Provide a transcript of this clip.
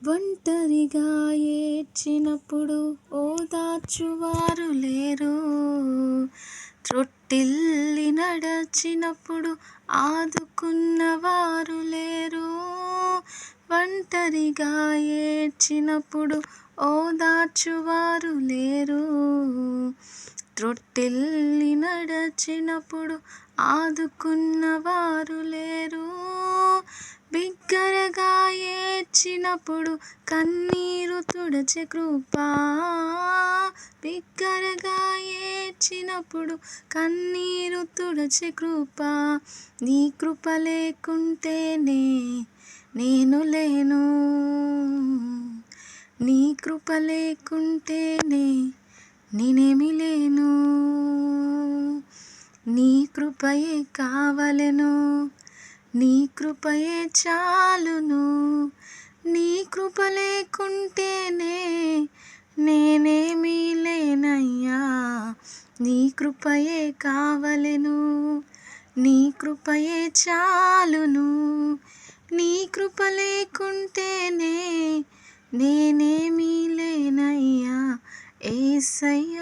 ఒంటరిగా ఏడ్చినప్పుడు ఓదార్చువారు లేరు, త్రొట్టిల్లి నడచినప్పుడు ఆదుకున్నవారు లేరు. ఒంటరిగా ఏడ్చినప్పుడు ఓదార్చువారు లేరు, త్రొట్టిల్లి నడచినప్పుడు ఆదుకున్నవారు లేరు. బిగ్గరగా ఏడ్చినప్పుడు కన్నీరు తుడచే కృప, బిగ్గరగా ఏడ్చినప్పుడు కన్నీరు తుడచే కృప. నీ కృప లేకుంటేనే నేను లేను, నీ కృప లేకుంటేనే నేనేమి లేను. నీ కృపయే కావలెను, నీ కృపయే చాలును. నీ కృప లేకుంటేనే నేనేమీ లేనయ్యా. నీ కృపయే కావలెను, నీ కృపయే చాలును. నీ కృప లేకుంటేనే నేనేమీ లేనయ్యా యేసయ్యా.